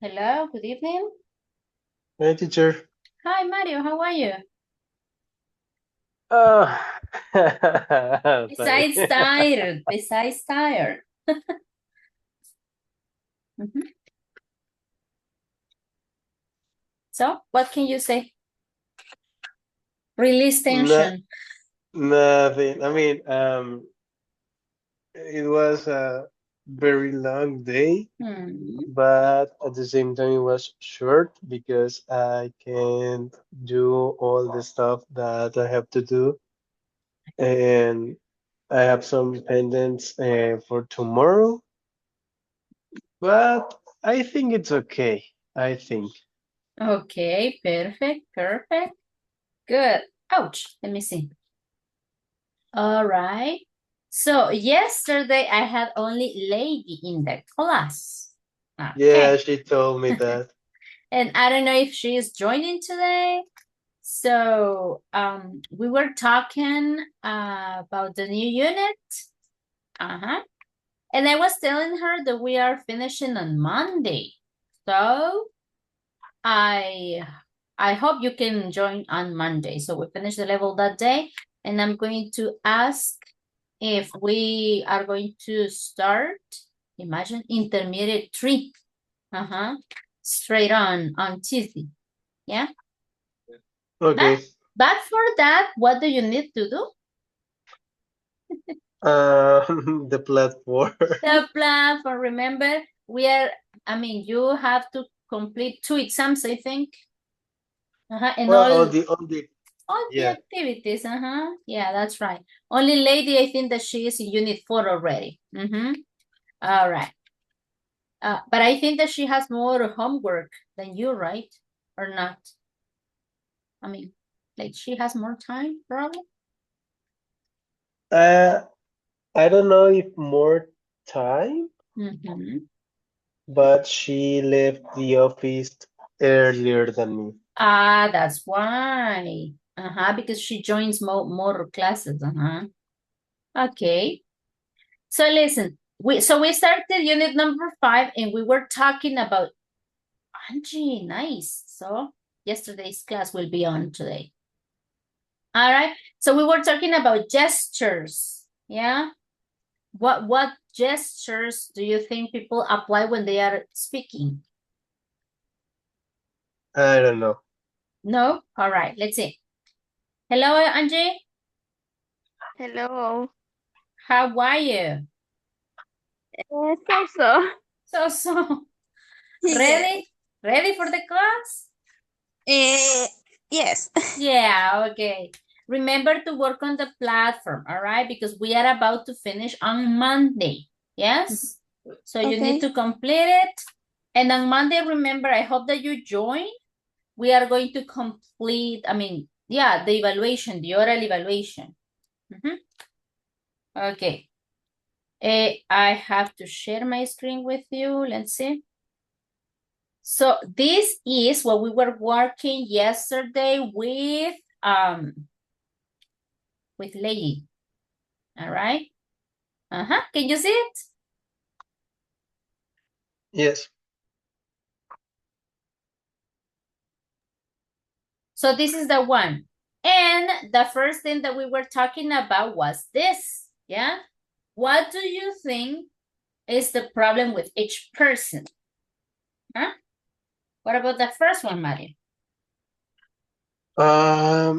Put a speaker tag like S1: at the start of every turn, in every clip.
S1: Hello, good evening.
S2: Hey, teacher.
S1: Hi, Mario, how are you?
S2: Oh, sorry.
S1: Besides tired. Mhm. So, what can you say? Release
S2: No,
S1: tension.
S2: nothing. It was a very long day,
S1: Hmm.
S2: but at the same time, it was short because I can't do all the stuff that I have to do, and I have some pendants for tomorrow. But I think it's okay. I think.
S1: Okay, perfect. Good. Ouch, let me see. All right. So, yesterday I had only lady in the class.
S2: Yeah,
S1: Okay.
S2: she told me that.
S1: And I don't know if she is joining today. So, we were talking about the new unit. Uh-huh. And I was telling her that we are finishing on Monday. So I I hope you can join on Monday. So we finish the level that day. And I'm going to ask if we are going to start, imagine intermediate 3. Uh-huh. Straight on Tuesday. Yeah. But
S2: Okay.
S1: but for that, what do you need to do?
S2: The platform.
S1: The platform, remember, you have to complete 2 exams, I think. And
S2: Well,
S1: all all the
S2: yeah.
S1: activities. Yeah, that's right. Only lady, I think that she is in unit 4 already. All right. But I think that she has more homework than you, right? Or not? I mean, like she has more time, probably.
S2: Uh, I don't know if more time,
S1: Mm-hmm.
S2: but she left the office earlier than me.
S1: Ah, that's why. Because she joins more classes. Okay. So listen, we started unit number 5 and we were talking about Angie, nice. So yesterday's class will be on today. All right. So we were talking about gestures. Yeah. What gestures do you think people apply when they are speaking?
S2: I don't know.
S1: No? All right. Let's see. Hello, Angie.
S3: Hello.
S1: How are you?
S3: So.
S1: So
S3: Yeah.
S1: ready? Ready for the class?
S3: Eh, yes.
S1: Yeah, okay. Remember to work on the platform, all right? Because we are about to finish on Monday. Yes? So you need
S3: Okay.
S1: to complete it. And on Monday, remember, I hope that you join. We are going to complete, the evaluation, the oral evaluation. Mhm. Okay. I have to share my screen with you. Let's see. So this is what we were working yesterday with Lei. All right. Can you see it?
S2: Yes.
S1: So this is the one. And the first thing that we were talking about was this. Yeah. What do you think is the problem with each person? Huh? What about the first one, Mario?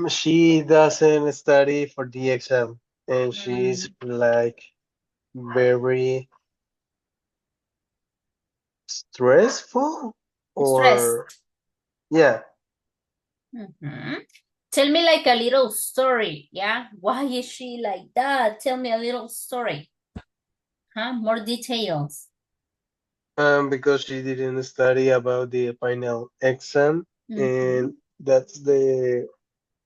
S2: She doesn't study for the exam, and she's
S1: Mm,
S2: like very stressful, or
S1: stressed.
S2: yeah.
S1: Mhm. Tell me like a little story. Yeah. Why is she like that? Tell me a little story. More details.
S2: Because she didn't study about the final exam, and
S1: Mhm.
S2: that's the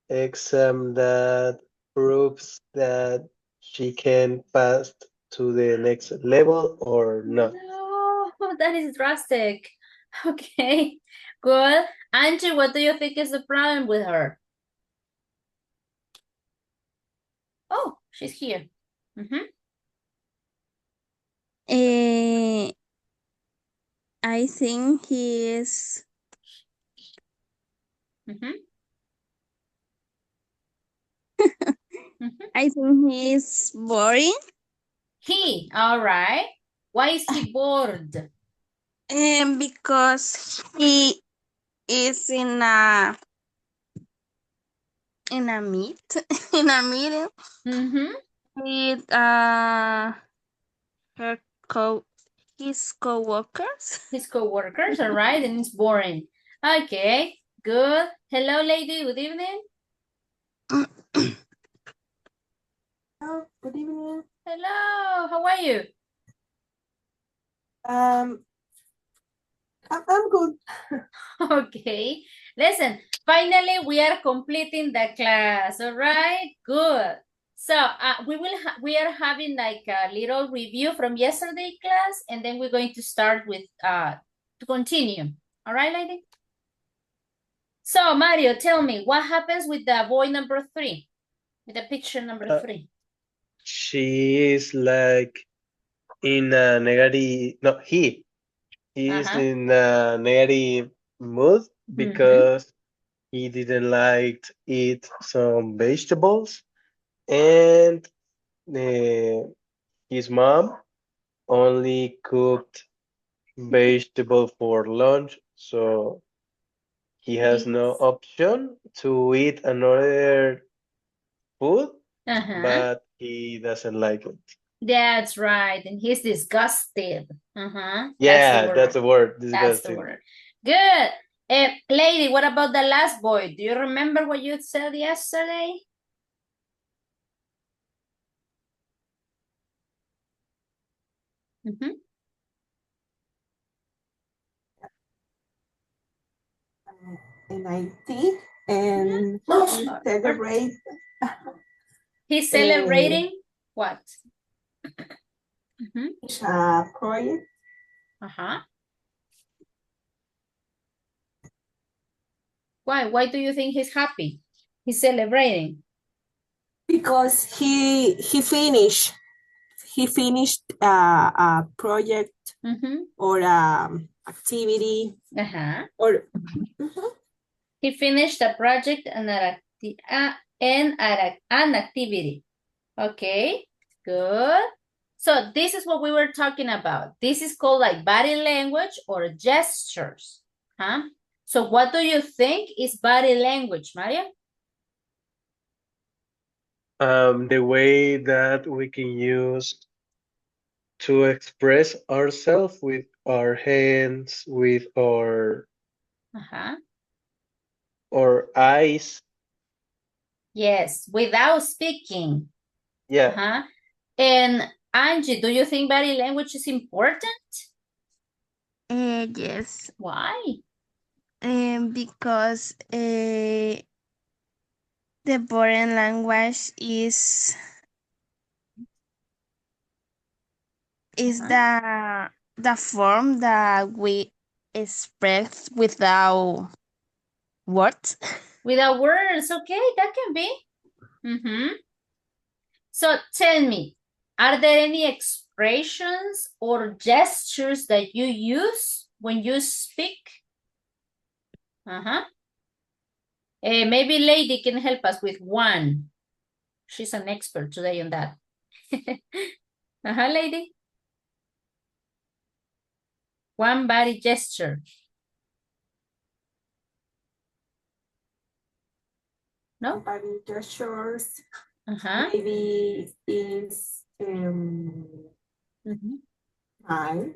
S2: exam that proves that she can pass to the next level or not.
S1: No, that is drastic. Okay, good. Angie, what do you think is the problem with her? Oh, she's here.
S3: Eh, I I think he is.
S1: Mhm. Mhm.
S3: I think he is boring.
S1: He, all right. Why is he bored?
S3: And because he is in a meet in a meeting
S1: Mm-hmm.
S3: with her his co-workers.
S1: His co-workers, all right, and it's boring. Okay, good. Hello, lady, good evening.
S4: Oh, good evening.
S1: Hello, how are you?
S4: I'm good.
S1: Okay, listen, finally we are completing the class, all right? Good. So we are having like a little review from yesterday class, and then we're going to start with to continue. All right, lady? So Mario, tell me what happens with the boy number 3, with the picture number 3.
S2: She is like in a negative, no, he is
S1: Uh-huh.
S2: in a negative mood because he didn't like eat some vegetables, and his mom only cooked vegetable for lunch, so he has no option to eat another food, but he doesn't like it.
S1: That's right, and he's disgusted.
S2: Yeah, that's the word.
S1: That's the
S2: Disgusting.
S1: word. Good. Lady, what about the last boy? Do you remember what you said yesterday?
S4: In IT and celebrate
S1: He's celebrating what?
S4: project
S1: Why do you think he's happy? He's celebrating.
S4: because he finished a project or activity or
S1: He finished a project and an activity. Okay, good. So this is what we were talking about. This is called like body language or gestures. So what do you think is body language, Maria?
S2: The way that we can use to express ourselves with our hands, with our eyes.
S1: Yes, without speaking.
S2: Yeah.
S1: And Angie, do you think body language is important?
S3: Yes.
S1: Why?
S3: Because the body language is the form that we express without words.
S1: Without words, okay, that can be. So tell me, are there any expressions or gestures that you use when you speak? Maybe Lady can help us with one. She's an expert today on that. Lady. One body gesture. No?
S4: body gestures. Maybe is smile.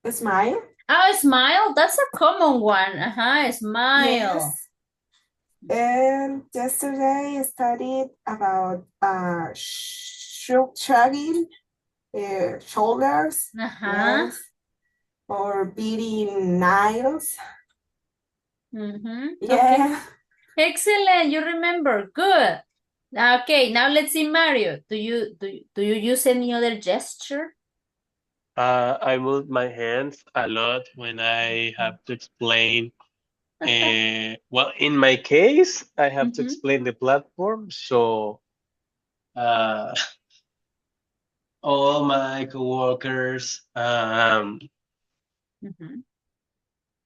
S4: A smile.
S1: Oh, smile. That's a common one. Smile.
S4: Yes. And yesterday I studied about shrugging shoulders, yes, or beating nails. Yeah.
S1: Okay. Excellent. You remember. Good. Okay. Now let's see, Mario. Do you use any other gesture?
S2: I move my hands a lot when I have to explain. Well, in my case, I have to explain the platform, so all my coworkers
S1: Mhm.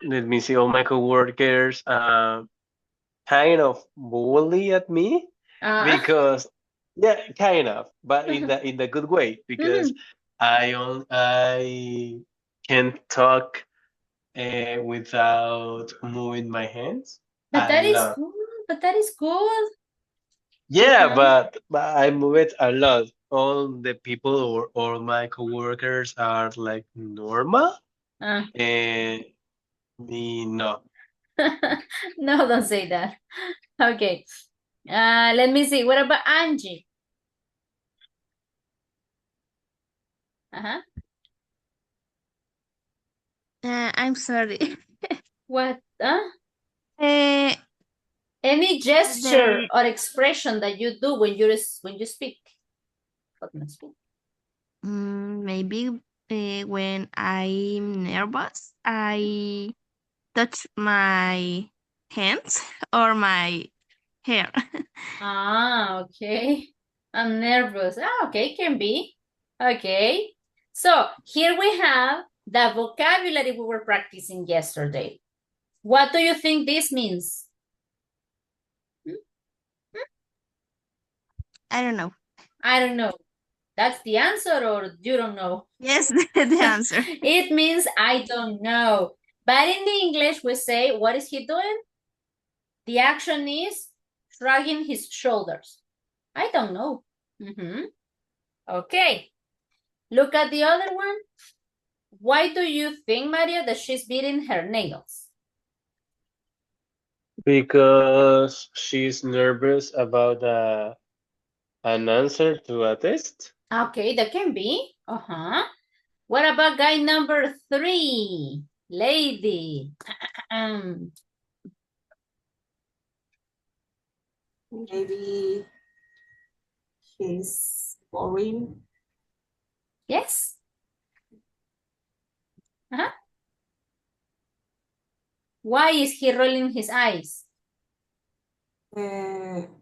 S2: Let me see, all my coworkers kind of bully at me
S1: Uh,
S2: because yeah, kind of, but in the good way because
S1: mhm.
S2: I can talk without moving my hands
S1: But
S2: a
S1: that is
S2: lot.
S1: good. But that is good.
S2: Yeah,
S1: Uh-huh.
S2: but I move it a lot. All the people or all my coworkers are like normal,
S1: Uh.
S2: and me no.
S1: No, don't say that. Okay. Let me see. What about Angie? Uh-huh.
S3: I'm sorry.
S1: What?
S3: Eh,
S1: Any gesture
S3: the
S1: or expression that you do when you speak. What must be?
S3: maybe when I'm nervous, I touch my hands or my hair.
S1: Ah, okay. I'm nervous. Ah, okay, can be. Okay. So here we have the vocabulary we were practicing yesterday. What do you think this means?
S3: I don't know.
S1: I don't know. That's the answer, or you don't know?
S3: Yes, the answer.
S1: It means I don't know. But in the English, we say, what is he doing? The action is shrugging his shoulders. I don't know. Okay. Look at the other one. Why do you think, Mario, that she's beating her nails?
S2: Because she's nervous about an answer to a test.
S1: Okay, that can be. What about guy number 3? Lady.
S4: Maybe he's boring.
S1: Yes? Why is he rolling his eyes?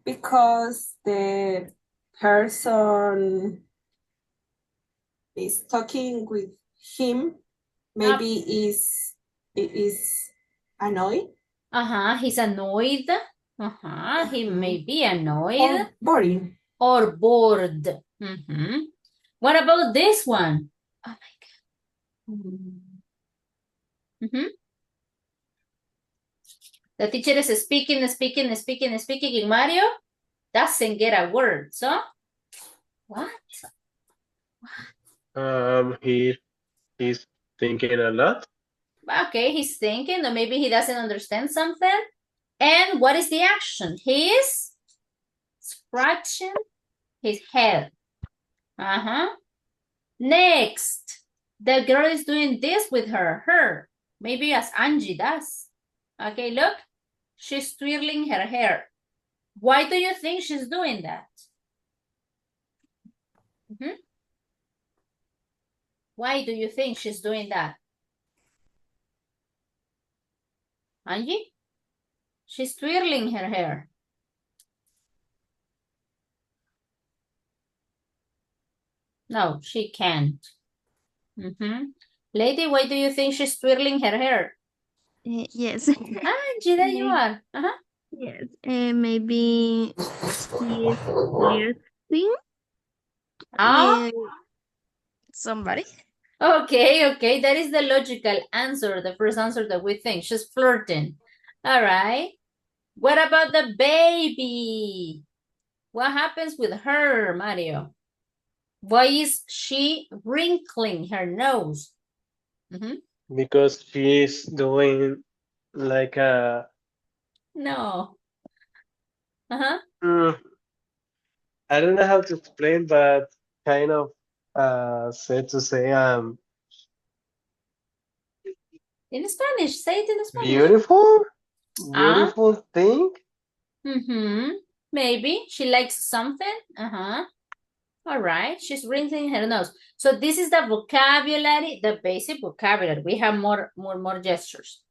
S4: Because the person is talking with him, maybe is annoyed
S1: He's annoyed. He may be annoyed
S4: or boring.
S1: or bored. What about this one? Oh my God. The teacher is speaking, and Mario doesn't get a word. So, what?
S2: He's thinking a lot.
S1: Okay, he's thinking, or maybe he doesn't understand something. And what is the action? He is scratching his head. Next, the girl is doing this with her. Maybe as Angie does. Okay, look. She's twirling her hair. Why do you think she's doing that? Why do you think she's doing that? Angie? She's twirling her hair. No, she can't. Lady, why do you think she's twirling her hair?
S3: Yes.
S1: Angie, there you are.
S3: Yes. Maybe he's flirting
S1: Oh,
S3: with somebody.
S1: okay. That is the logical answer, the first answer that we think. She's flirting. All right. What about the baby? What happens with her, Mario? Why is she wrinkling her nose?
S2: Because she's doing like a
S1: No.
S2: mm, I don't know how to explain, but kind of said to say
S1: In Spanish, say it in Spanish.
S2: beautiful
S1: Ah,
S2: beautiful thing.
S1: maybe she likes something. All right, she's wrinkling her nose. So this is the vocabulary, the basic vocabulary. We have more gestures.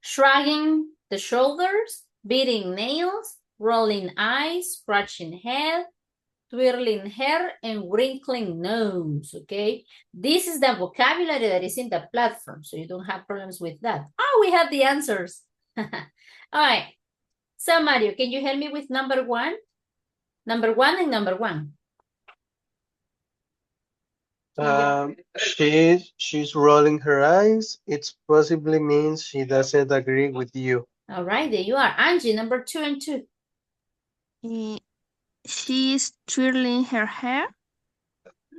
S1: Shrugging the shoulders, beating nails, rolling eyes, scratching head, twirling hair, and wrinkling nose, okay? This is the vocabulary that is in the platform, so you don't have problems with that. Oh, we have the answers. All right. So, Mario, can you help me with number one? Number one and number one.
S2: She's rolling her eyes. It possibly means she doesn't agree with you.
S1: All right, there you are. Angie, number two and two.
S3: She's twirling her hair.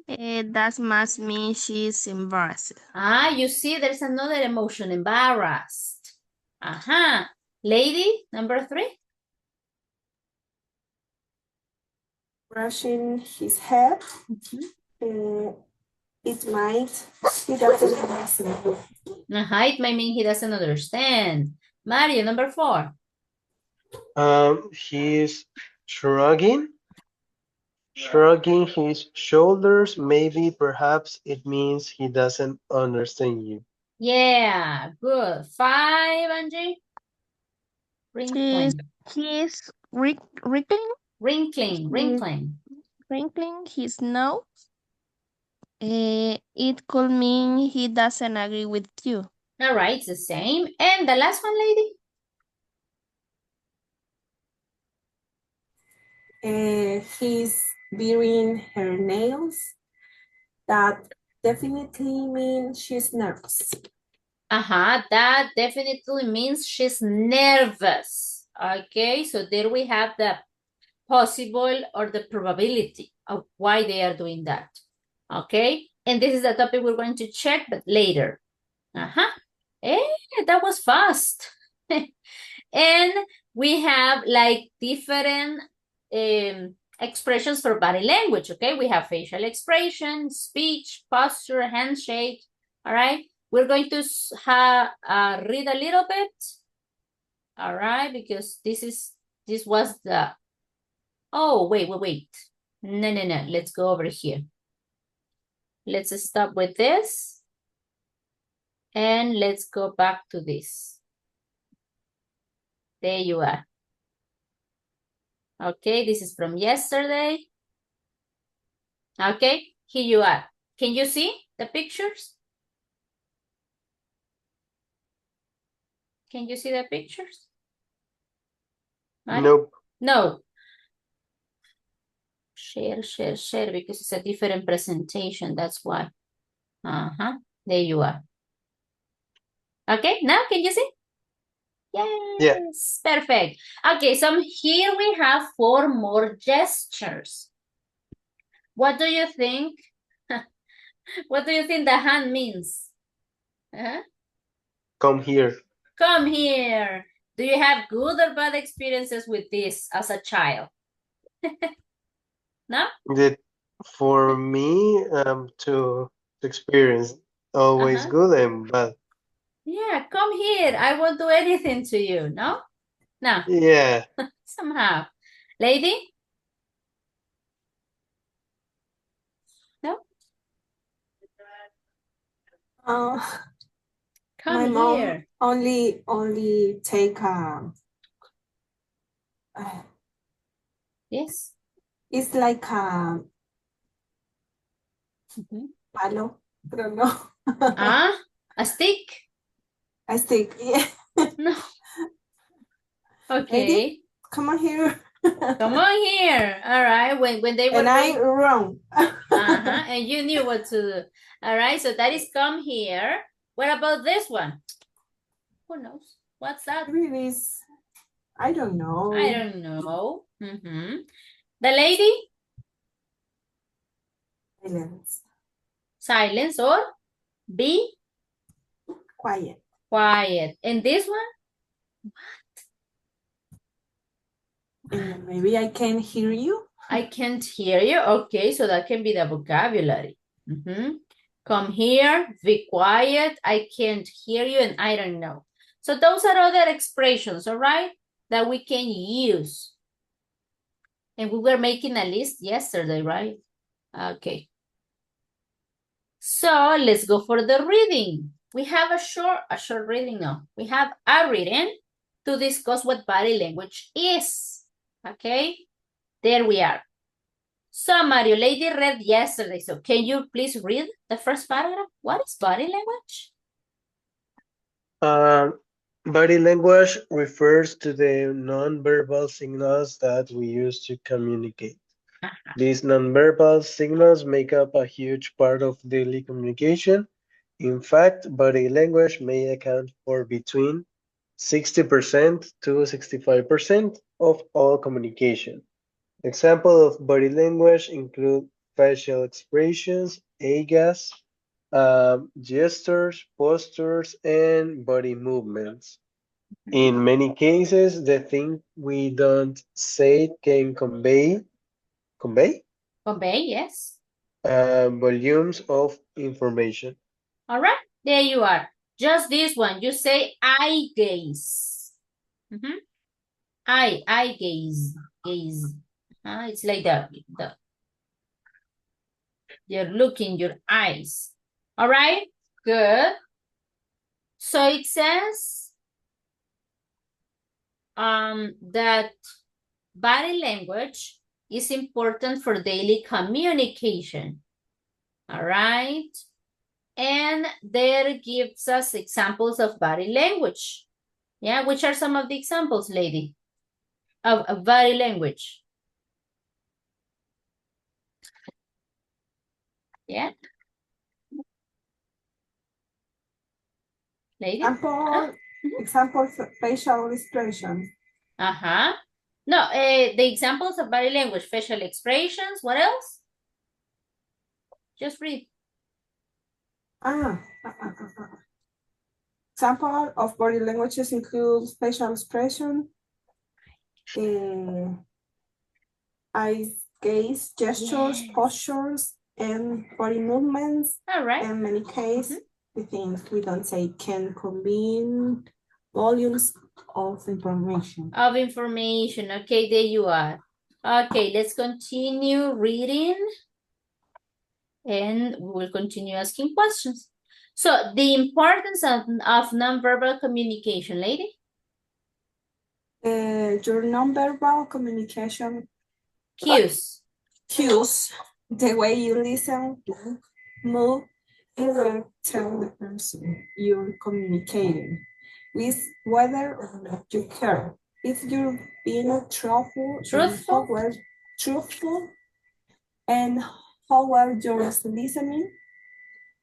S3: That must mean she's embarrassed.
S1: Ah, you see, there's another emotion, embarrassed. Uh-huh. Lady, number three.
S4: Brushing his hair. It might, he doesn't understand.
S1: It might mean he doesn't understand. Mario, number four.
S2: He's shrugging his shoulders. Maybe, perhaps it means he doesn't understand you.
S1: Yeah, good. Five, Angie. Wrinkling.
S3: He's wrinkling his nose. It could mean he doesn't agree with you.
S1: All right, it's the same. And the last one, lady?
S4: He's bearing her nails. That definitely means she's nervous.
S1: That definitely means she's nervous. Okay, so there we have the possible or the probability of why they are doing that. Okay, and this is the topic we're going to check, but later. That was fast. And we have like different expressions for body language, okay? We have facial expression, speech, posture, handshake, all right? We're going to read a little bit, all right? Because this was the, oh, wait. No, let's go over here. Let's stop with this. And let's go back to this. There you are. Okay, this is from yesterday. Okay, here you are. Can you see the pictures? Can you see the pictures?
S2: Nope.
S1: No. Share, because it's a different presentation, that's why. There you are. Okay, now can you see? Yes, yeah. Perfect. Okay, so here we have 4 more gestures. What do you think? What do you think the hand means?
S2: Come here.
S1: Come here. Do you have good or bad experiences with this as a child? No?
S2: For me, to experience always good and bad.
S1: Yeah, come here. I won't do anything to you, no? No.
S2: Yeah.
S1: Somehow. Lady? No?
S4: My mom only take
S1: yes.
S4: It's like a palo, pero no.
S1: A stick?
S4: A stick, yeah.
S1: No. Okay.
S4: Lady, come on here.
S1: Come on here. All right. When they were
S4: and I wrong.
S1: And you knew what to do. All right. So that is come here. What about this one? Who knows? What's that?
S4: Really is, I don't know.
S1: I don't know. The lady?
S4: Silence.
S1: Silence or be?
S4: Quiet.
S1: Quiet. And this one?
S4: And maybe I can't hear you.
S1: I can't hear you. Okay, so that can be the vocabulary. Come here, be quiet, I can't hear you, and I don't know. So those are other expressions, all right, that we can use. And we were making a list yesterday, right? Okay. So let's go for the reading. We have a short reading now. We have a reading to discuss what body language is. Okay, there we are. So Mario, lady read yesterday. So can you please read the first paragraph? What is body language?
S2: Body language refers to the nonverbal signals that we use to communicate. These nonverbal signals make up a huge part of daily communication. In fact, body language may account for between 60% to 65% of all communication. Examples of body language include facial expressions, AGAs, gestures, postures, and body movements. In many cases, the thing we don't say can convey
S1: Convey, yes.
S2: volumes of information.
S1: All right, there you are. Just this one. You say eye gaze. Eye gaze. Gaze. It's like the you're looking your eyes. All right, good. So it says that body language is important for daily communication. All right. And there gives us examples of body language. Yeah, which are some of the examples, lady, of body language? Yeah. Lady?
S4: Example facial expression.
S1: No, the examples of body language, facial expressions, what else? Just read.
S4: Example of body languages include facial expression, eyes, gaze, gestures,
S1: Yes.
S4: postures, and body movements.
S1: All right.
S4: In many cases, the things we don't say can combine volumes of information.
S1: Of information. Okay, there you are. Okay, let's continue reading. And we will continue asking questions. So the importance of nonverbal communication, lady?
S4: Your nonverbal communication
S1: Cues.
S4: the way you listen, move, and will tell the person you're communicating with whether or not you care. If you're being truthful, and how well you're listening,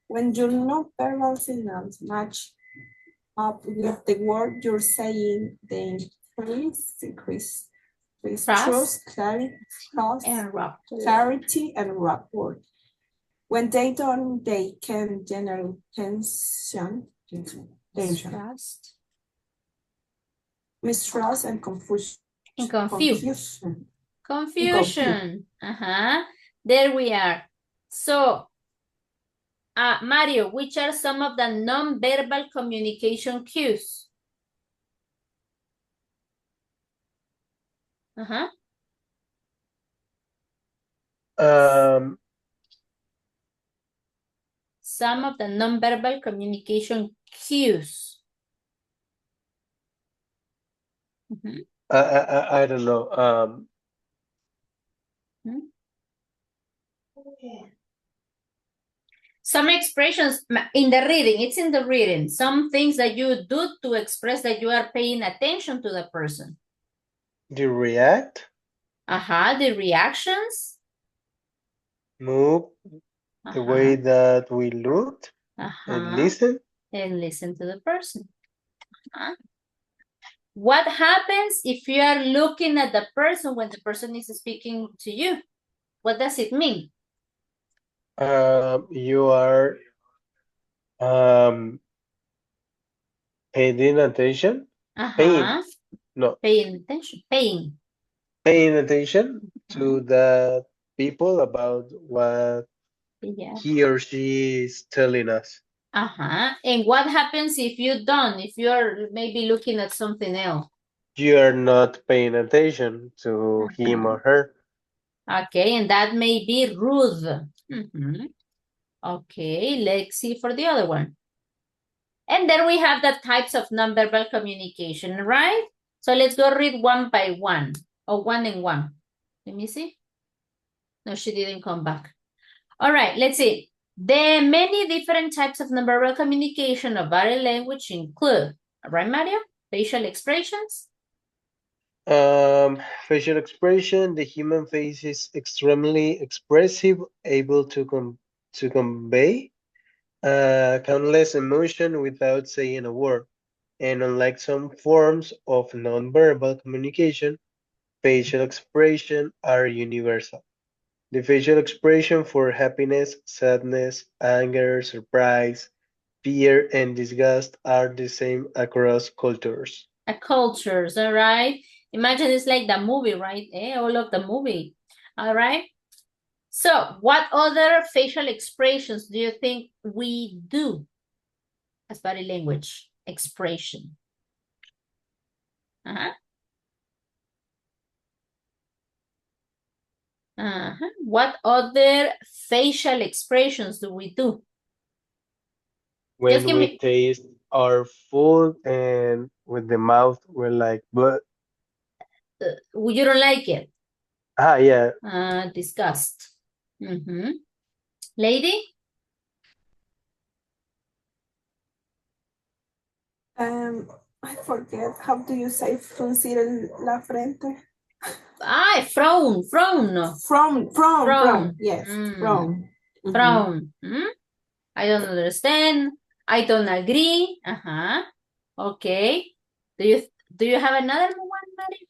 S4: when your nonverbal signals match up with the word you're saying, then increase trust, clarity, and rapport. When they don't, they can generate tension, mistrust, and confusion.
S1: Confusion. There we are. So, Mario, which are some of the non-verbal communication cues? Some of the non-verbal communication cues.
S2: I don't know.
S1: Some expressions in the reading, it's in the reading. Some things that you do to express that you are paying attention to the person.
S2: Do you react?
S1: The reactions.
S2: Move, the way that we look and listen.
S1: And listen to the person. What happens if you are looking at the person when the person is speaking to you? What does it mean?
S2: You are paying attention. Paying
S1: attention.
S2: Paying attention to the people about what he or she is telling us.
S1: And what happens if you don't? If you're maybe looking at something else?
S2: You're not paying attention to him or her.
S1: Okay, and that may be rude. Okay, let's see for the other one. And then we have the types of nonverbal communication, right? So let's go read one by one, or one and one. Let me see. No, she didn't come back. All right, let's see. The many different types of nonverbal communication of body language include, all right, Mario? Facial expressions.
S2: Facial expression, the human face is extremely expressive, able to convey countless emotion without saying a word. And unlike some forms of nonverbal communication, facial expression are universal. The facial expression for happiness, sadness, anger, surprise, fear, and disgust are the same across cultures.
S1: Cultures, all right? Imagine it's like the movie, right? All of the movie, all right? So what other facial expressions do you think we do as body language expression? Uh-huh. What other facial expressions do we do? Just
S2: When
S1: give
S2: we
S1: me,
S2: taste our food and with the mouth, we're like, but
S1: you don't like it.
S2: yeah,
S1: Disgust. Lady?
S4: I forget, how do you say fruncir la frente?
S1: Frown.
S4: From, yes, from.
S1: Frown. I don't understand. I don't agree. Okay. Do you have another one, Mary?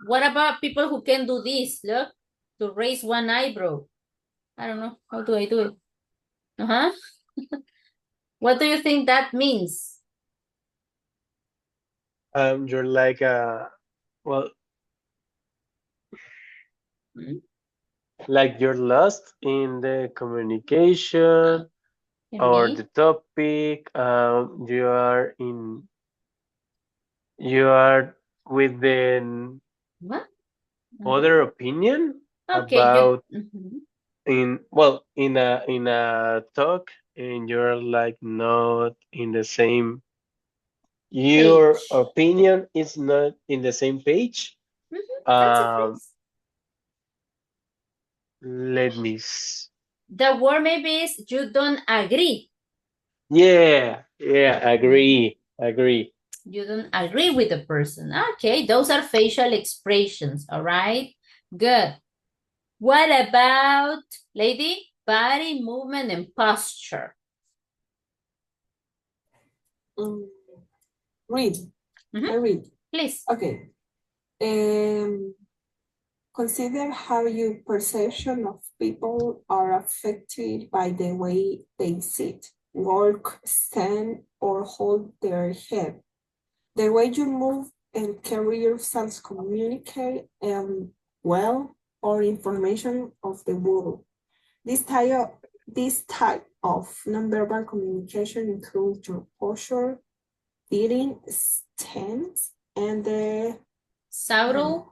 S1: What about people who can do this? Look, to raise one eyebrow. I don't know. How do I do it? What do you think that means?
S2: you're like well, like you're lost in the communication or
S1: Me?
S2: the topic. You are with the
S1: What?
S2: other opinion
S1: Okay,
S2: about
S1: mhm.
S2: in a talk, and you're like not in the same. Your
S1: Page.
S2: opinion is not in the same page.
S1: That's a
S2: Um,
S1: phrase.
S2: let me.
S1: The word maybe is you don't agree.
S2: Yeah, agree.
S1: You don't agree with the person. Okay, those are facial expressions, all right? Good. What about, lady? Body movement and posture.
S4: Read. I read.
S1: Please.
S4: Okay. Consider how your perception of people are affected by the way they sit, walk, stand, or hold their head. The way you move and carry yourselves communicate well or information of the world. This type of nonverbal communication includes your posture, eating, stance, and the subtle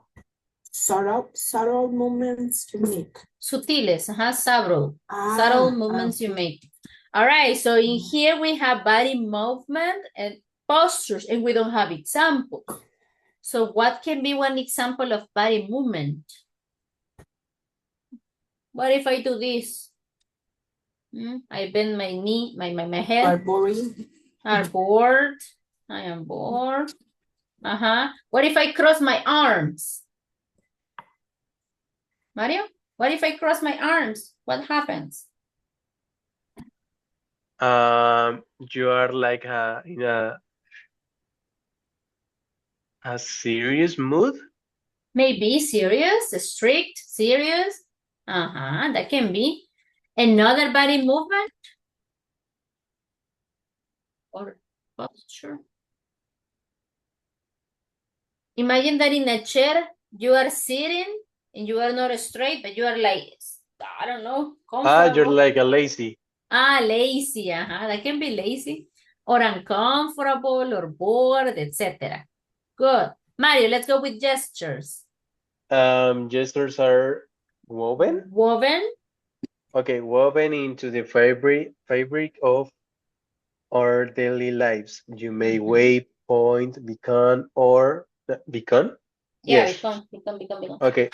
S4: movements you make.
S1: Sutiles, subtle movements you make. All right, so in here we have body movement and postures, and we don't have examples. So what can be one example of body movement? What if I do this? I bend my knee, my head.
S4: Are boring.
S1: Are bored. I am bored. What if I cross my arms? Mario, what if I cross my arms? What happens?
S2: You are like in a serious mood.
S1: Maybe serious, strict, serious. That can be. Another body movement or posture. Imagine that in a chair, you are sitting and you are not straight, but you are like, I don't know, comfortable.
S2: You're like a lazy.
S1: Lazy, that can be lazy or uncomfortable or bored, etc. Good. Mario, let's go with gestures.
S2: Gestures are woven. Okay, woven into the fabric of our daily lives. You may wave, point, beckon, or Become?
S1: Yeah,
S2: Yes.
S1: become.
S2: Okay.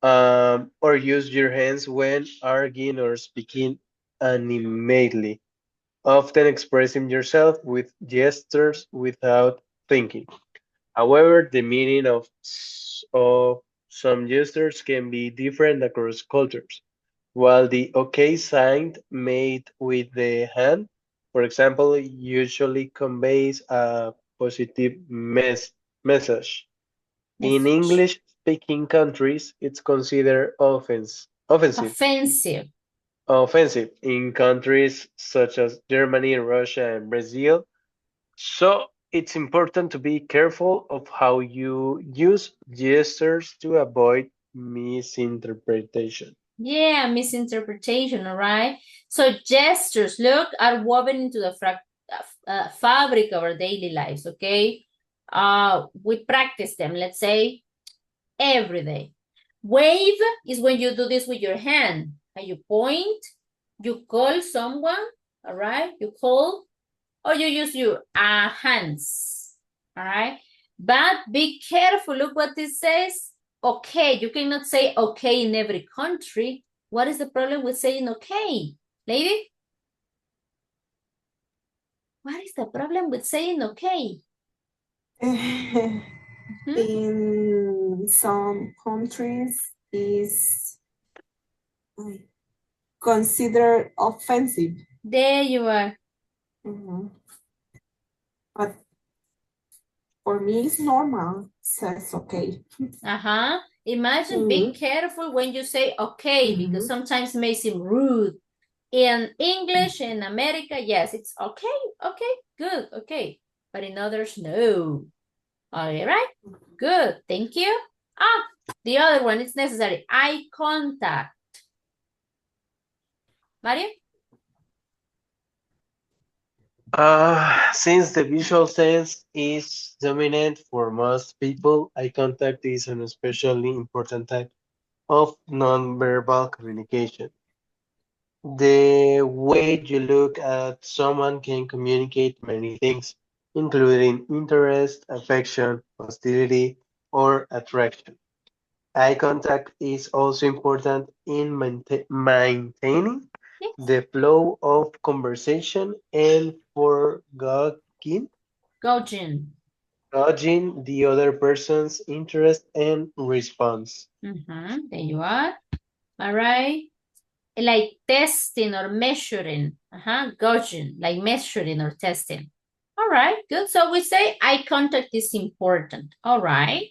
S2: Or use your hands when arguing or speaking animatedly, often expressing yourself with gestures without thinking. However, the meaning of some gestures can be different across cultures. While the OK sign made with the hand, for example, usually conveys a positive message. In
S1: Message.
S2: English-speaking countries, it's considered offensive.
S1: Offensive.
S2: Offensive in countries such as Germany, Russia, and Brazil. So it's important to be careful of how you use gestures to avoid misinterpretation.
S1: Yeah, misinterpretation, all right? So gestures, look, are woven into the fabric of our daily lives, okay? We practice them, let's say, every day. Wave is when you do this with your hand and you point, you call someone, all right? You call, or you use your hands, all right? But be careful, look what this says. Okay, you cannot say okay in every country. What is the problem with saying okay, lady? What is the problem with saying okay? Mhm.
S4: In some countries is considered offensive.
S1: There you are.
S4: Mhm. But for me, it's normal. Says okay.
S1: Imagine, be careful when you say okay, because sometimes it may seem rude. In English, in America, yes, it's okay, okay, good, okay. But in others, no. All right, good, thank you. The other one, it's necessary. Eye contact. Mario?
S2: Since the visual sense is dominant for most people, eye contact is an especially important type of nonverbal communication. The way you look at someone can communicate many things, including interest, affection, hostility, or attraction. Eye contact is also important in maintaining
S1: Yes.
S2: the flow of conversation and for
S1: Gauging.
S2: gauging the other person's interest and response.
S1: There you are. All right. Like testing or measuring. Gauging, like measuring or testing. All right, good. So we say eye contact is important. All right.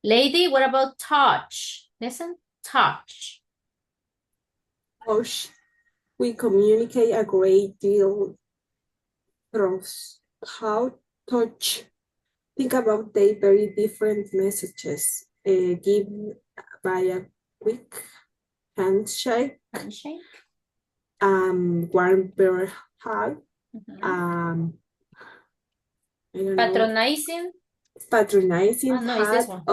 S1: Lady, what about touch? Listen, touch.
S4: Touch. We communicate a great deal through how touch. Think about the very different messages given by a quick handshake,
S1: Handshake.
S4: warm bear hug, I don't know,
S1: Patronizing.
S4: patronizing
S1: Oh, no, it's this one.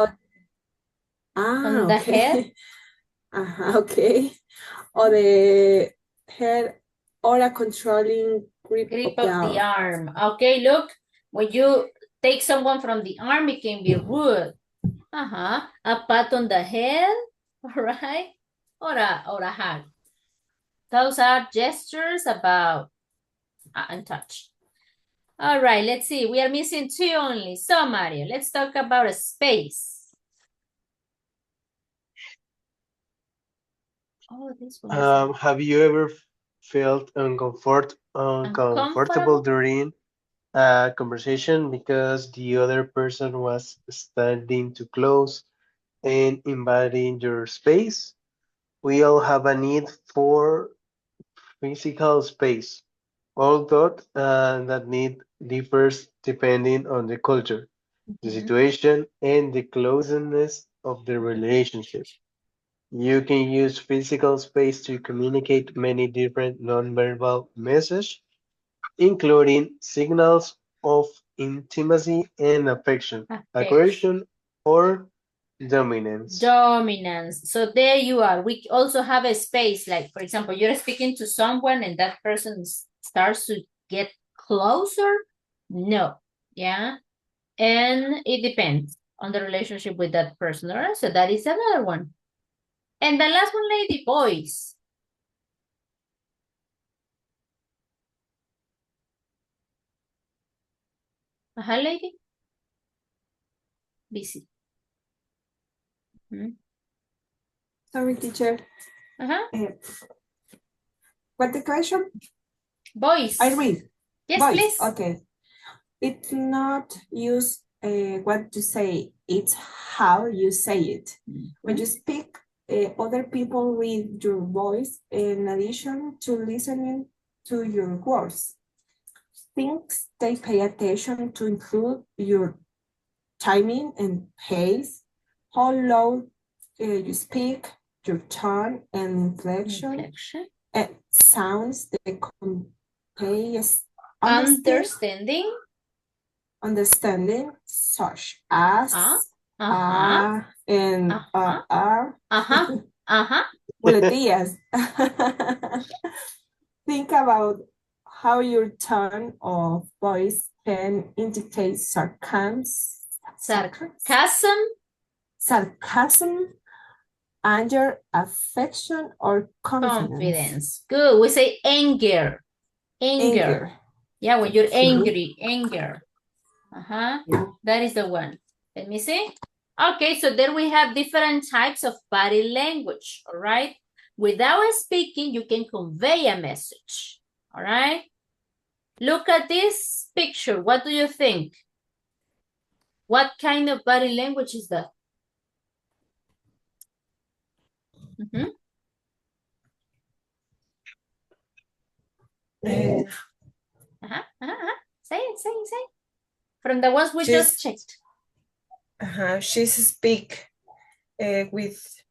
S1: On the head.
S4: Okay. Okay. Or the head, or a controlling grip
S1: Of the arm. Okay, look, when you take someone from the arm, it can be rude. A pat on the head, all right, or a hug. Those are gestures about and touch. All right, let's see. We are missing two only. So, Mario, let's talk about a space. Oh, this one.
S2: Have you ever felt uncomfortable during a conversation because the other person was standing too close and invading your space? We all have a need for physical space, although that need differs depending on the culture, the situation, and the closeness of the relationship. You can use physical space to communicate many different nonverbal messages, including signals of intimacy and affection, aggression, or dominance.
S1: Dominance. So there you are. We also have a space, like, for example, you're speaking to someone and that person starts to get closer. No. Yeah. And it depends on the relationship with that person. All right, so that is another one. And the last one, lady, boys. Lady. Busy.
S4: Sorry, teacher. What the question?
S1: Boys.
S4: I read.
S1: Yes,
S4: Voice.
S1: please.
S4: Okay. It's not use what to say. It's how you say it. When you speak, other people read your voice in addition to listening to your words. Things they pay attention to include your timing and pace, how loud you speak, your tone and inflection, and sounds that convey
S1: Understanding.
S4: understanding, such as and muletillas. Think about how your tone of voice can indicate sarcasm, anger, affection, or confidence.
S1: Good. We say anger. Anger. Yeah, when you're angry, anger. That is the one. Let me see. Okay, so there we have different types of body language, all right? Without speaking, you can convey a message, all right? Look at this picture. What do you think? What kind of body language is that? Say it. From the ones we just checked.
S4: She speak with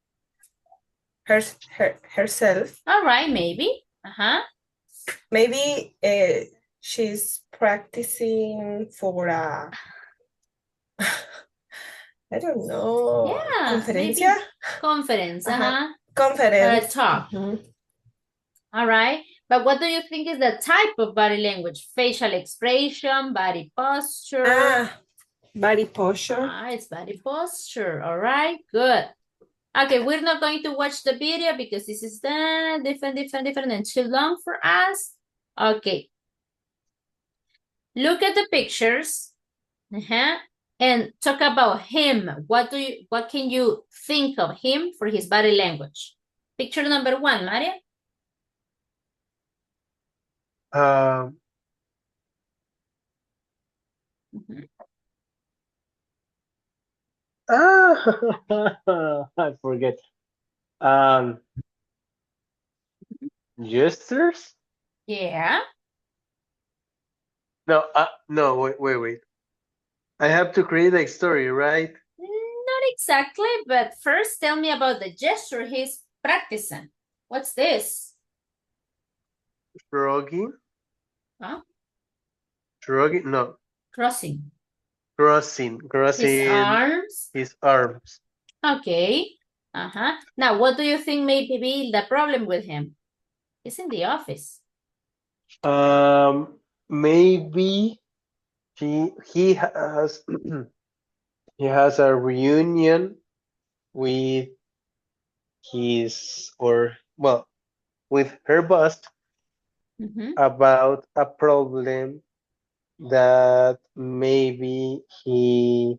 S4: herself.
S1: All right, maybe.
S4: Maybe she's practicing for a, I don't know.
S1: Yeah,
S4: Conferencia?
S1: Conference,
S4: Conference.
S1: Talk. All right. But what do you think is the type of body language? Facial expression, body posture?
S4: Body posture.
S1: It's body posture. All right, good. Okay, we're not going to watch the video because this is different and too long for us. Okay. Look at the pictures. And talk about him. What can you think of him for his body language? Picture number 1, Maria.
S2: I forget. Gestures?
S1: Yeah.
S2: No, wait. I have to create a story, right?
S1: Not exactly, but first tell me about the gesture he's practicing. What's this?
S2: Shrugging?
S1: Huh?
S2: Shrugging? No.
S1: Crossing.
S2: Crossing. His arms.
S1: Okay. Now, what do you think may be the problem with him? He's in the office.
S2: Maybe he has he has a reunion with with her boss about a problem that maybe he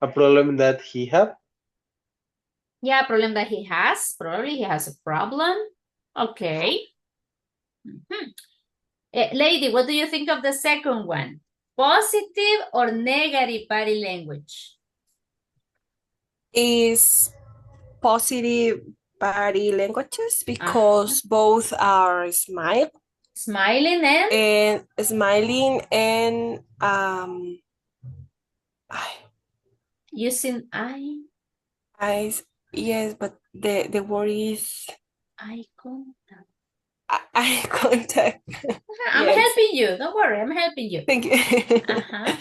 S2: a problem that he have.
S1: Yeah, a problem that he has. Probably he has a problem. Okay. Lady, what do you think of the second one? Positive or negative body language?
S4: Is positive body languages because both are smiling and
S1: using
S4: eyes. Yes, but the word is
S1: eye contact.
S4: Eye contact.
S1: I'm helping you. Don't worry, I'm helping you.
S4: Thank you.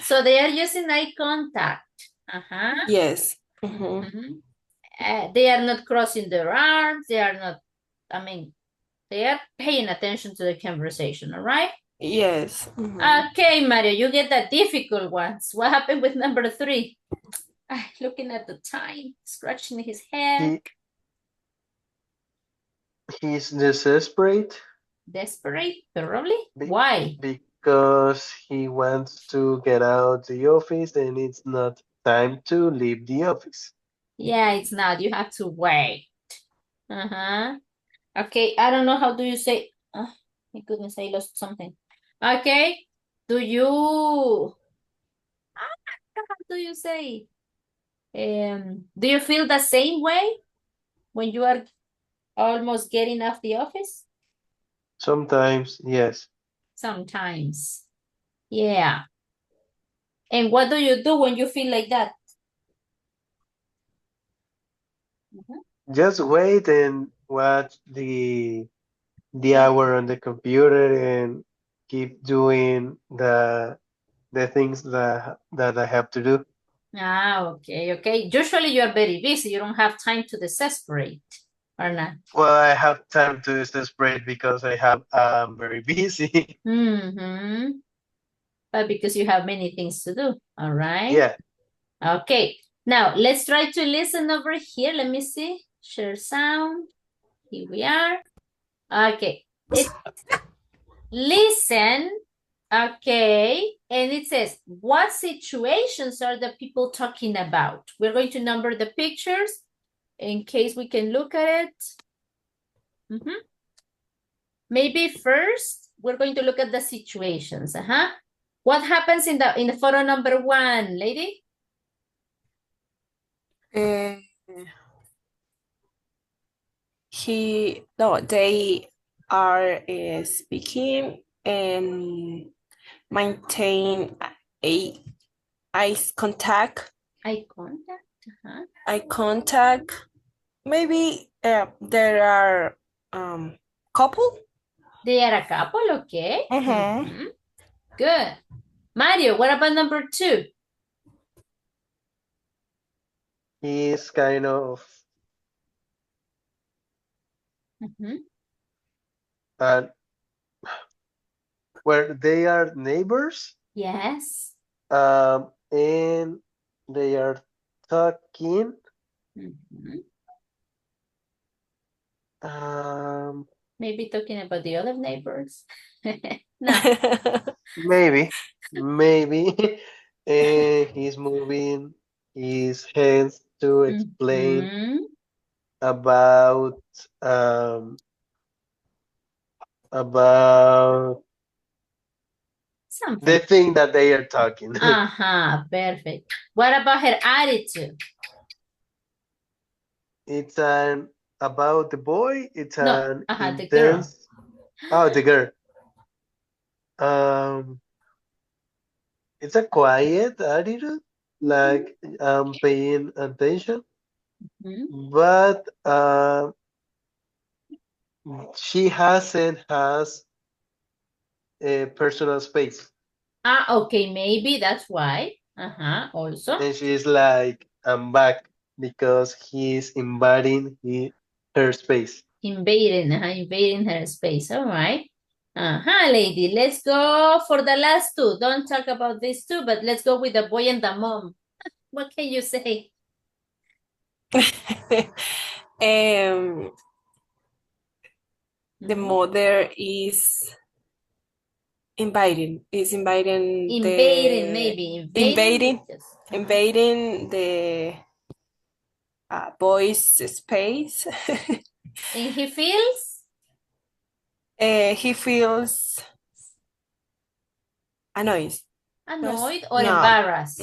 S1: So they are using eye contact.
S4: Yes.
S1: They are not crossing their arms. They are not, They are paying attention to the conversation, all right?
S4: Yes.
S1: Okay, Mario, you get the difficult ones. What happened with number 3? Looking at the time, scratching his head.
S2: He's desperate
S1: Desperate, probably.
S2: Be-
S1: Why?
S2: because he wants to get out the office and it's not time to leave the office.
S1: Yeah, it's not. You have to wait. Uh-huh. Okay, I don't know how do you say. My goodness, I lost something. Okay, do you? How do you say? Do you feel the same way when you are almost getting off the office?
S2: Sometimes, yes.
S1: Sometimes. Yeah. And what do you do when you feel like that?
S2: Just wait and watch the hour on the computer and keep doing the things that I have to do.
S1: Okay, okay. Usually you are very busy. You don't have time to desperate, or not?
S2: Well, I have time to desperate because I'm very busy.
S1: Mm-hmm. But because you have many things to do, all right?
S2: Yeah.
S1: Okay. Now let's try to listen over here. Let me see. Share sound. Here we are. Okay. Listen. Okay. And it says, what situations are the people talking about? We're going to number the pictures in case we can look at it. Maybe first, we're going to look at the situations. What happens in the photo number 1, lady?
S4: They are speaking and maintain a eye contact.
S1: Eye contact.
S4: Eye contact. Maybe there are couple.
S1: They are a couple, okay.
S4: Mm-hmm.
S1: Good. Mario, what about number 2?
S2: He's kind of where they are neighbors,
S1: Yes.
S2: and they are talking.
S1: Maybe talking about the other neighbors. No.
S2: Maybe. And he's moving his hands to explain about
S1: something.
S2: the thing that they are talking.
S1: Perfect. What about her attitude?
S2: It's about the boy. It's
S1: No,
S2: an
S1: the girl.
S2: intense. Oh, the girl. It's a quiet attitude, like I'm paying attention, but she has a personal space,
S1: Okay, maybe that's why. Also.
S2: and she's like, I'm back because he's invading her space.
S1: Invading her space. All right. Lady. Let's go for the last 2. Don't talk about these 2, but let's go with the boy and the mom. What can you say?
S4: The mother is invading the boy's space.
S1: And he feels?
S4: He feels annoyed.
S1: Annoyed or embarrassed?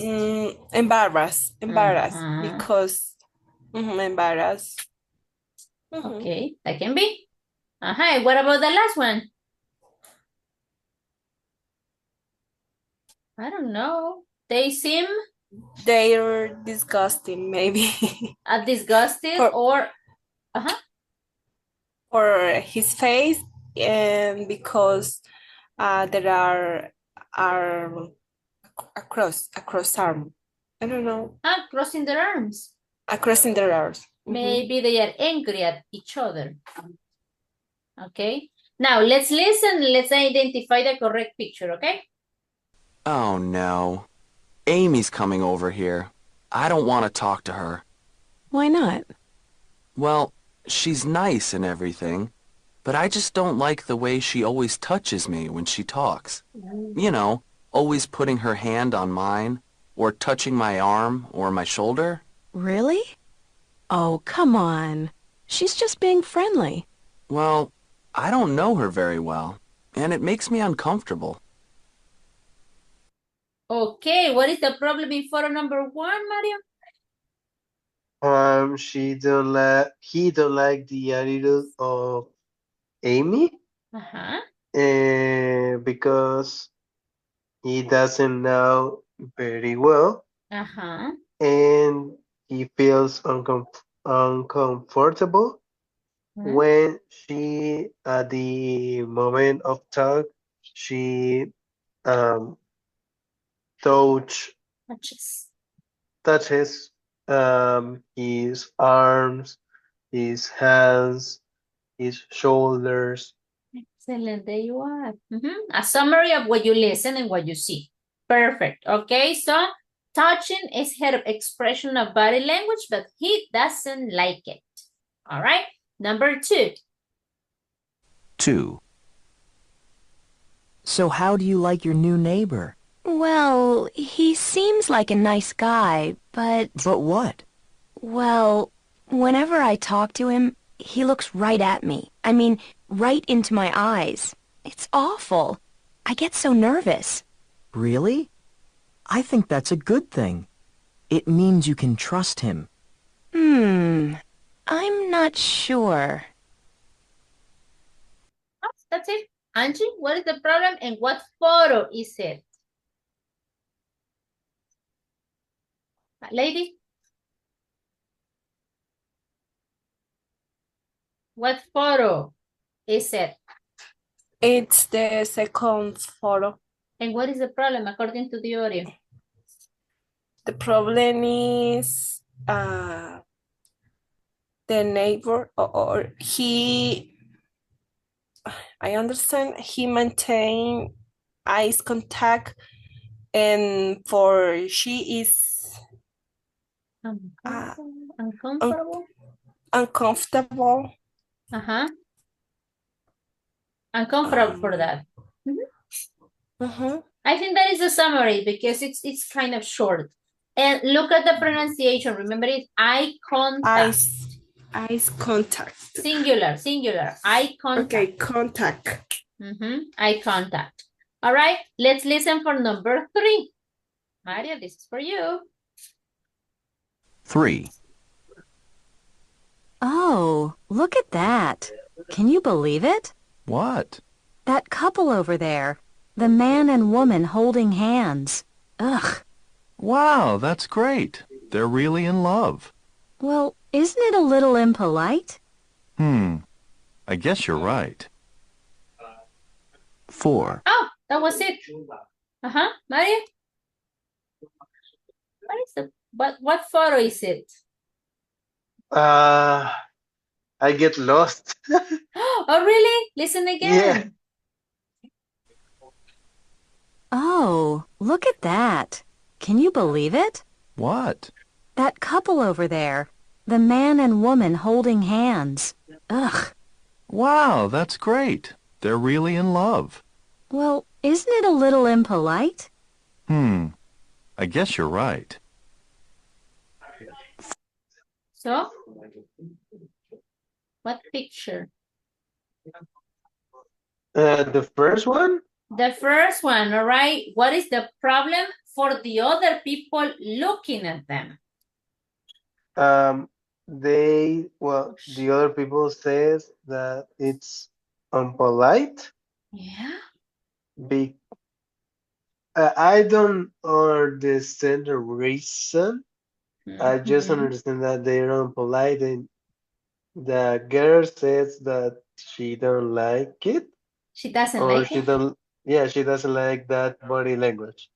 S4: Embarrassed because embarrassed.
S1: Okay, that can be. What about the last one? I don't know.
S4: They're disgusting, maybe.
S1: Disgusted or
S4: for his face, and because there are across arm. I don't know.
S1: Crossing their arms.
S4: Crossing their arms.
S1: Maybe they are angry at each other. Okay. Now let's listen. Let's identify the correct picture. Okay.
S5: Oh no. Amy's coming over here. I don't want to talk to her.
S6: Why not?
S5: Well, she's nice and everything, but I just don't like the way she always touches me when she talks. You know, always putting her hand on mine, or touching my arm or my shoulder.
S6: Really? Oh, come on. She's just being friendly.
S5: Well, I don't know her very well, and it makes me uncomfortable.
S1: Okay. What is the problem in photo number 1, Mario?
S2: He don't like the attitude of Amy,
S1: Uh-huh.
S2: because he doesn't know very well,
S1: Uh-huh.
S2: and he feels uncomfortable
S1: Mhm.
S2: when she, at the moment of talk, she um touch touches his arms, his hands, his shoulders.
S1: Excellent. There you are. A summary of what you listen and what you see. Perfect. Okay. So touching is her expression of body language, but he doesn't like it. All right. Number 2.
S7: 2. So how do you like your new neighbor?
S3: Well, he seems like a nice guy, but,
S7: But what?
S3: well, whenever I talk to him, he looks right at me. I mean, right into my eyes. It's awful. I get so nervous.
S7: Really? I think that's a good thing. It means you can trust him.
S3: I'm not sure.
S1: Oh, that's it. Angie, what is the problem and what photo is it? Lady? What photo is it?
S4: It's the second photo.
S1: And what is the problem according to the audio?
S4: The problem is the neighbor, or he, I understand he maintain eyes contact, and for she is
S1: Uncomfortable?
S4: uncomfortable.
S1: Uh-huh. Uncomfortable for that.
S4: Mhm.
S1: I think that is the summary because it's kind of short. And look at the pronunciation. Remember it's eye contact.
S4: Eyes contact.
S1: Singular. Eye contact.
S4: Okay, contact.
S1: Eye contact. All right, let's listen for number 3. Maria, this is for you.
S7: 3.
S3: Oh, look at that. Can you believe it?
S7: What?
S3: That couple over there. The man and woman holding hands. Ugh.
S8: Wow, that's great. They're really in love.
S3: Well, isn't it a little impolite?
S8: I guess you're right.
S7: 4.
S1: Oh, that was it. Maria? What photo is it?
S2: I get lost.
S1: Oh, really? Listen again.
S3: Oh, look at that. Can you believe it?
S8: What?
S3: That couple over there. The man and woman holding hands. Ugh.
S8: Wow, that's great. They're really in love.
S3: Well, isn't it a little impolite?
S8: I guess you're right.
S1: So, what picture?
S2: The first one?
S1: The first one, all right. What is the problem for the other people looking at them?
S2: The other people says that it's unpolite.
S1: Yeah.
S2: I don't understand the reason. I just understand that they're unpolite, and the girl says that she don't like it,
S1: She doesn't
S2: or
S1: like
S2: she
S1: it?
S2: don't. Yeah, she doesn't like that body language.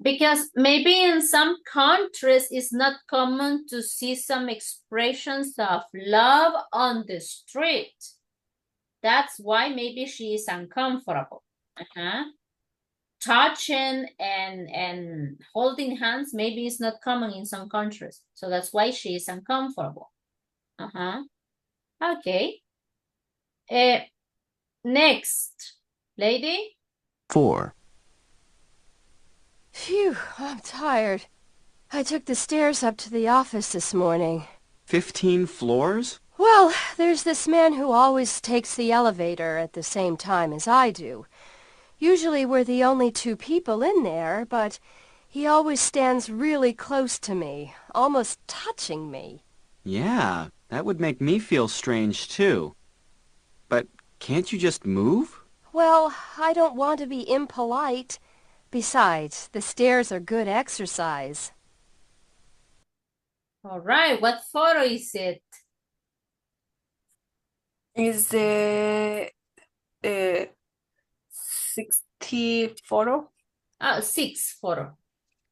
S1: Because maybe in some countries it's not common to see some expressions of love on the street. That's why maybe she is uncomfortable. Touching and holding hands maybe is not common in some countries. So that's why she is uncomfortable. Okay. Next, lady.
S3: 4. Phew, I'm tired. I took the stairs up to the office this morning.
S5: 15 floors?
S3: Well, there's this man who always takes the elevator at the same time as I do. Usually we're the only 2 people in there, but he always stands really close to me, almost touching me.
S9: Yeah, that would make me feel strange too. But can't you just move?
S3: Well, I don't want to be impolite. Besides, the stairs are good exercise.
S1: All right, what photo is it?
S4: Is the 60 photo?
S1: 6 photo.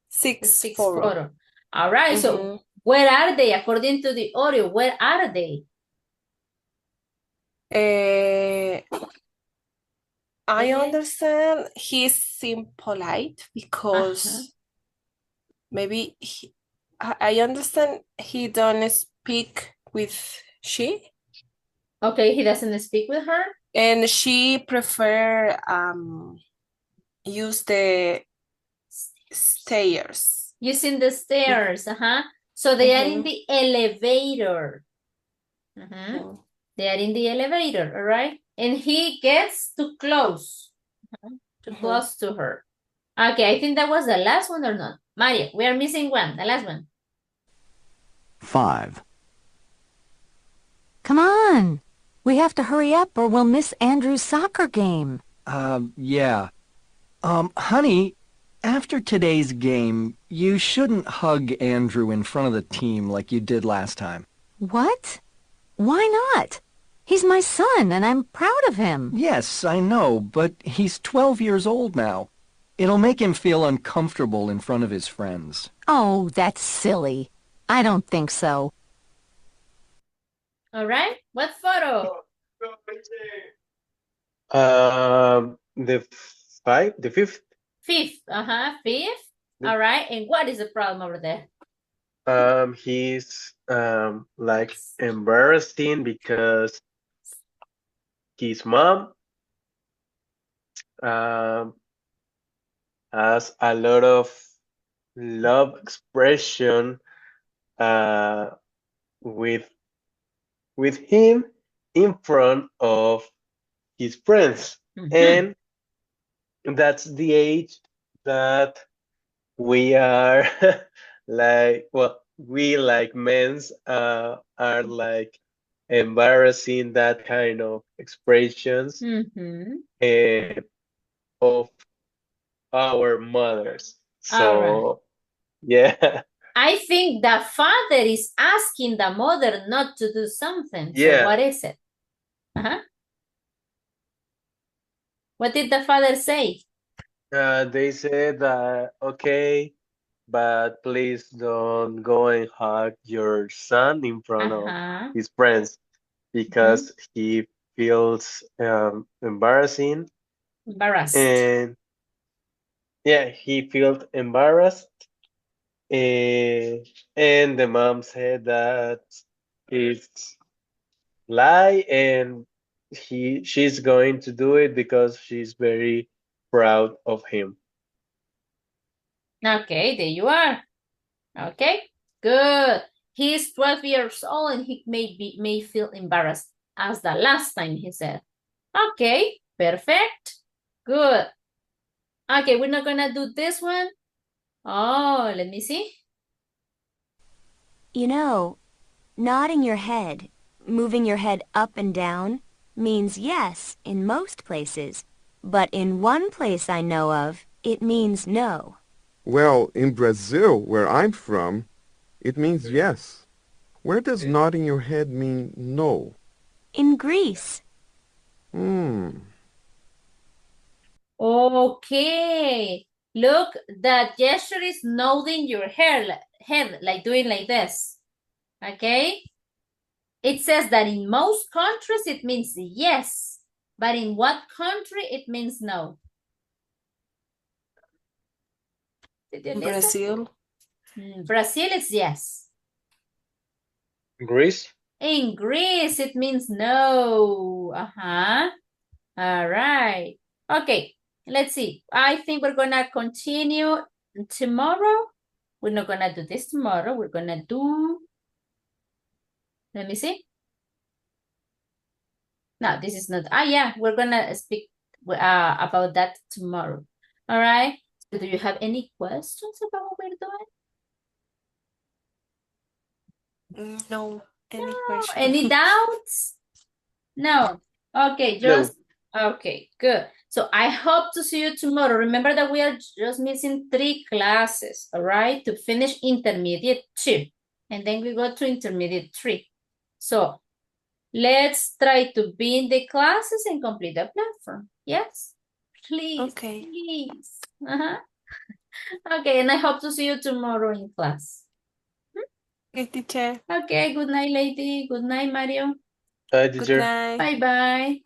S4: 6
S1: 6
S4: photo.
S1: photo. All right, so where are they according to the audio? Where are they?
S4: I understand he's impolite because maybe I understand he don't speak with she.
S1: Okay, he doesn't speak with her.
S4: And she prefer use the stairs.
S1: Using the stairs, So they are in the elevator. They are in the elevator, all right? And he gets too close. Too close to her. Okay, I think that was the last one or not? Maria, we are missing one, the last one.
S8: 5.
S6: Come on. We have to hurry up or we'll miss Andrew's soccer game.
S7: Yeah. Honey, after today's game, you shouldn't hug Andrew in front of the team like you did last time.
S6: What? Why not? He's my son and I'm proud of him.
S7: Yes, I know, but he's 12 years old now. It'll make him feel uncomfortable in front of his friends.
S6: Oh, that's silly. I don't think so.
S1: All right, what photo?
S2: The 5th.
S1: Fifth, fifth. All right, and what is the problem over there?
S2: He's like embarrassing because his mom has a lot of love expression with him in front of his friends. And that's the age that we are we like men's are like embarrassing that kind of expressions of our mothers. So yeah.
S1: I think the father is asking the mother not to do something.
S2: Yeah.
S1: So what is it? What did the father say?
S2: They said that, okay, but please don't go and hug your son in front of his friends because he feels embarrassing. And yeah, he felt embarrassed. And the mom said that it's lie and she's going to do it because she's very proud of him.
S1: Okay, there you are. Okay, good. He's 12 years old and he may feel embarrassed as the last time he said. Okay, perfect. Good. Okay, we're not gonna do this one. Oh, let me see.
S3: You know, nodding your head, moving your head up and down, means yes in most places. But in one place I know of, it means no.
S10: Well, in Brazil, where I'm from, it means yes. Where does nodding your head mean no?
S3: In Greece.
S1: Okay. Look, that gesture is nodding your head, like doing like this. Okay? It says that in most countries it means yes. But in what country it means no? Did you listen?
S11: Brazil.
S1: Brazil is yes.
S2: Greece?
S1: In Greece, it means no. All right. Okay, let's see. I think we're gonna continue tomorrow. We're not gonna do this tomorrow. We're gonna do, let me see. No, this is not, yeah, we're gonna speak about that tomorrow. All right. So do you have any questions about what we're doing?
S11: No. Any
S1: No.
S11: question?
S1: Any doubts? No. Okay, just okay, good. So I hope to see you tomorrow. Remember that we are just missing 3 classes, all right, to finish intermediate 2. And then we go to intermediate 3. So let's try to be in the classes and complete the platform. Yes? Please.
S11: Okay.
S1: Please. Okay, and I hope to see you tomorrow in class.
S11: Okay, teacher.
S1: Okay, good night, lady. Good night, Mario.
S2: Hi,
S11: Good
S2: teacher.
S11: night.
S1: Bye-bye.